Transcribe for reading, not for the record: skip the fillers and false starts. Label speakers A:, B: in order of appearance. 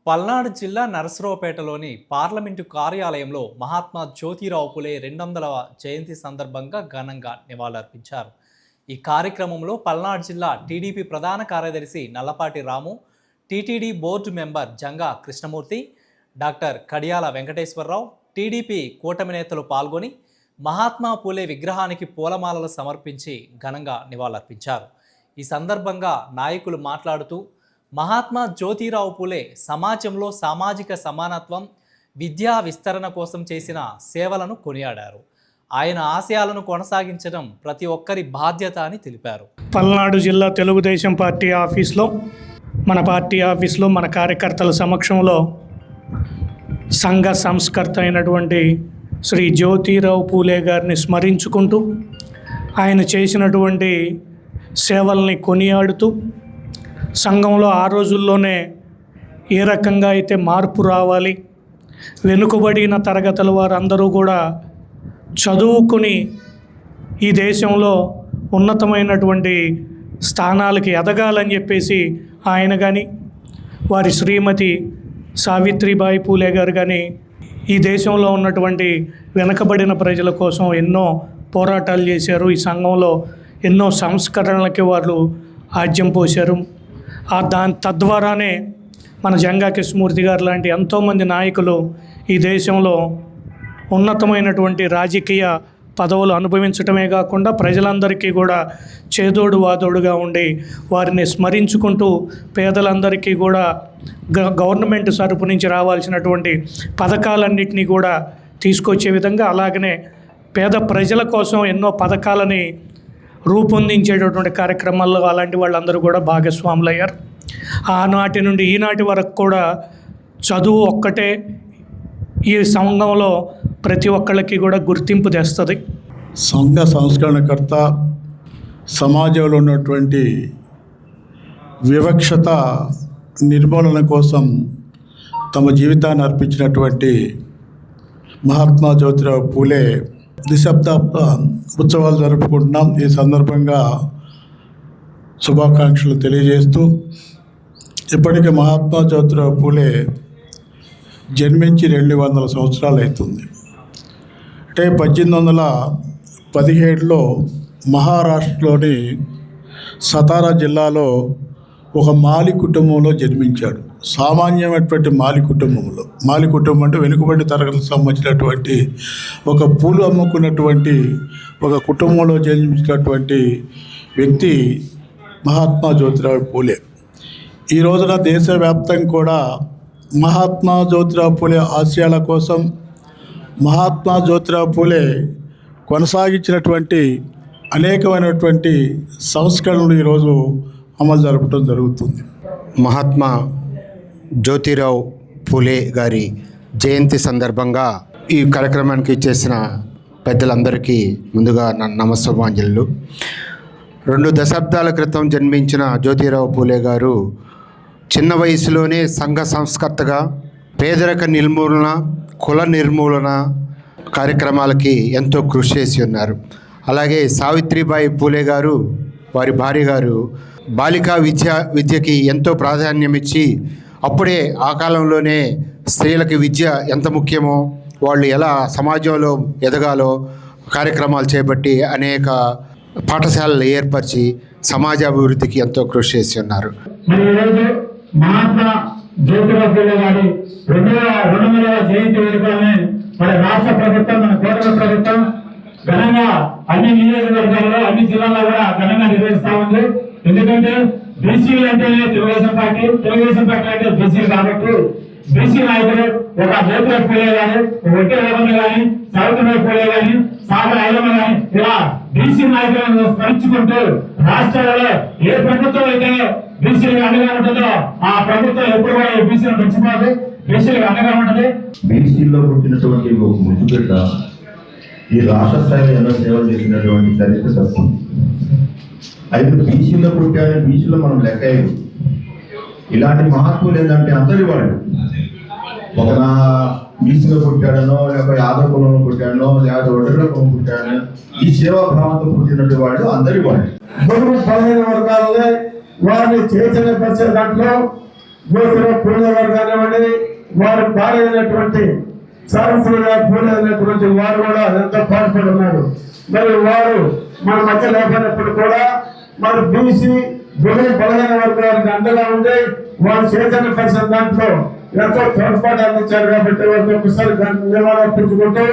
A: పల్నాడు జిల్లా నరసరావుపేటలోని పార్లమెంటు కార్యాలయంలో మహాత్మా జ్యోతిరావు పులే 200వ జయంతి సందర్భంగా ఘనంగా నివాళులర్పించారు. ఈ కార్యక్రమంలో పల్నాడు జిల్లా టీడీపీ ప్రధాన కార్యదర్శి Nallapati Ramu, TTD board member Janga Krishnamurthy, doctor Kadiyala Venkateswararao, TDP కూటమి నేతలు పాల్గొని మహాత్మా పూలే విగ్రహానికి పూలమాలలు సమర్పించి ఘనంగా నివాళులర్పించారు. ఈ సందర్భంగా నాయకులు మాట్లాడుతూ మహాత్మా జ్యోతిరావు పూలే సమాజంలో సామాజిక సమానత్వం, విద్యా విస్తరణ కోసం చేసిన సేవలను కొనియాడారు. ఆయన ఆశయాలను కొనసాగించడం ప్రతి ఒక్కరి బాధ్యత అని తెలిపారు.
B: పల్నాడు జిల్లా తెలుగుదేశం పార్టీ ఆఫీస్లో మన కార్యకర్తల సమక్షంలో సంఘ సంస్కర్త అయినటువంటి శ్రీ జ్యోతిరావు పూలే గారిని స్మరించుకుంటూ ఆయన చేసినటువంటి సేవల్ని కొనియాడుతూ సంఘంలో ఆ రోజుల్లోనే ఏ రకంగా అయితే మార్పు రావాలి, వెనుకబడిన తరగతుల వారందరూ కూడా చదువుకుని ఈ దేశంలో ఉన్నతమైనటువంటి స్థానాలకి ఎదగాలని చెప్పేసి ఆయన కానీ వారి శ్రీమతి సావిత్రిబాయి పూలే గారు కానీ ఈ దేశంలో ఉన్నటువంటి వెనకబడిన ప్రజల కోసం ఎన్నో పోరాటాలు చేశారు. ఈ సంఘంలో ఎన్నో సంస్కరణలకి వాళ్ళు ఆజ్యం పోశారు. తద్వారానే మన జంగా కృష్ణమూర్తి గారు లాంటి ఎంతోమంది నాయకులు ఈ దేశంలో ఉన్నతమైనటువంటి రాజకీయ పదవులు అనుభవించడమే కాకుండా ప్రజలందరికీ కూడా చేదోడు వాదోడుగా ఉండి వారిని స్మరించుకుంటూ పేదలందరికీ కూడా గవర్నమెంట్ తరపు నుంచి రావాల్సినటువంటి పథకాలన్నింటినీ కూడా తీసుకొచ్చే విధంగా, అలాగనే పేద ప్రజల కోసం ఎన్నో పథకాలని రూపొందించేటటువంటి కార్యక్రమాల్లో అలాంటి వాళ్ళందరూ కూడా భాగస్వాములు అయ్యారు. ఆనాటి నుండి ఈనాటి వరకు కూడా చదువు ఒక్కటే ఈ సంఘంలో ప్రతి ఒక్కళ్ళకి కూడా గుర్తింపు తెస్తుంది.
C: సంఘ సంస్కరణకర్త, సమాజంలో ఉన్నటువంటి వివక్షత నిర్మూలన కోసం తమ జీవితాన్ని అర్పించినటువంటి మహాత్మా జ్యోతిరావు పూలే దశాబ్ద ఉత్సవాలు జరుపుకుంటున్నాం. ఈ సందర్భంగా శుభాకాంక్షలు తెలియజేస్తూ, ఇప్పటికీ మహాత్మా జ్యోతిరావు పూలే జన్మించి 200 సంవత్సరాలు అవుతుంది. అంటే 1817లో మహారాష్ట్రలోని సతారా జిల్లాలో ఒక మాలి కుటుంబంలో జన్మించాడు. సామాన్యమైనటువంటి మాలి కుటుంబం అంటే వెనుకబడి తరగతికి సంబంధించినటువంటి ఒక పూలు అమ్ముకున్నటువంటి ఒక కుటుంబంలో జన్మించినటువంటి వ్యక్తి మహాత్మా జ్యోతిరావు పూలే. ఈ రోజున దేశవ్యాప్తంగా కూడా మహాత్మా జ్యోతిరావు పూలే ఆశయాల కోసం మహాత్మా జ్యోతిరావు పూలే కొనసాగించినటువంటి అనేకమైనటువంటి సంస్కరణలు ఈరోజు అమలు జరపడం జరుగుతుంది.
D: మహాత్మా జ్యోతిరావు పూలే గారి జయంతి సందర్భంగా ఈ కార్యక్రమానికి చేసిన పెద్దలందరికీ ముందుగా నా నమస్సుమాంజలు. 2 దశాబ్దాల క్రితం జన్మించిన జ్యోతిరావు పూలే గారు చిన్న వయసులోనే సంఘ సంస్కర్తగా పేదరిక నిర్మూలన, కుల నిర్మూలన కార్యక్రమాలకి ఎంతో కృషి చేసి ఉన్నారు. అలాగే సావిత్రిబాయి పూలే గారు, వారి భార్య గారు బాలికా విద్యకి ఎంతో ప్రాధాన్యం ఇచ్చి, అప్పుడే ఆ కాలంలోనే స్త్రీలకి విద్య ఎంత ముఖ్యమో, వాళ్ళు ఎలా సమాజంలో ఎదగాలో కార్యక్రమాలు చేపట్టి అనేక పాఠశాలలు ఏర్పరిచి సమాజాభివృద్ధికి ఎంతో కృషి చేసి ఉన్నారు.
E: మహాత్మా జ్యోతిరావు పూలే గారి 200వ జయంతి వేడుకలని మన రాష్ట్ర ప్రభుత్వం, మన కేంద్ర ప్రభుత్వం ఘనంగా అన్ని నియోజకవర్గాల్లో, అన్ని జిల్లాల్లో కూడా ఘనంగా నిర్వహిస్తా ఉంది. ఎందుకంటే బీసీలు అంటేనే తెలుగుదేశం పార్టీ అంటే బీసీలు కాబట్టి బీసీ నాయకులు ఒక జ్యోతిరావు పూలే గారు, ఒట్టి రేవన్న గాని, సావిత్రిబాయి పూలే గాని, సాగర ఐలమ్మ గాని, ఇలా బీసీ నాయకులను స్మరించుకుంటూ రాష్ట్రాలలో ఏ ప్రభుత్వం అయితే బీసీలకు అండగా ఉంటుందో ఆ ప్రభుత్వం ఎప్పుడు కూడా బీసీలను పెంచుకోవాలి, బీసీలకు అండగా ఉంటుంది.
F: బీసీలో పుట్టినటువంటి ఒక ముద్దుబిడ్డ ఈ రాష్ట్ర స్థాయిలో ఎన్నో సేవలు చేసినటువంటి చరిత్ర తత్వం. అయితే బీసీలో పుట్టాలని బీసీలో మనం లెక్క. ఇలాంటి మహాత్ములు ఏంటంటే అందరి వాళ్ళు ఒక బీసీలో పుట్టాడనో, లేకపోతే యాదవ కులంలో పుట్టాడనో, లేకపోతే ఒడ్డల కులం పుట్టాడనో, ఈ సేవా భావంతో పుట్టినటువంటి వాళ్ళు అందరి వాళ్ళు.
E: బలహీన వర్గాలనే వారిని చైతన్యపరిచే దాంట్లో జ్యోతిరావు పూలే గారు కానివ్వండి, వారి భార్య అయినటువంటి సావిత్రిబాయి పూలే అయినటువంటి వారు కూడా ఎంతో పాటుపడి ఉన్నారు. మరి వారు మన మధ్య లేకపోయినప్పుడు కూడా మరి బీసీ బలహీన వర్గాలకు అండగా ఉండి వారు చైతన్యపరిచిన దాంట్లో ఎంతో తోడ్పాటు అందించారు. కాబట్టి వారికి ఒకసారి ధన్యవాదాలు అర్పించుకుంటూ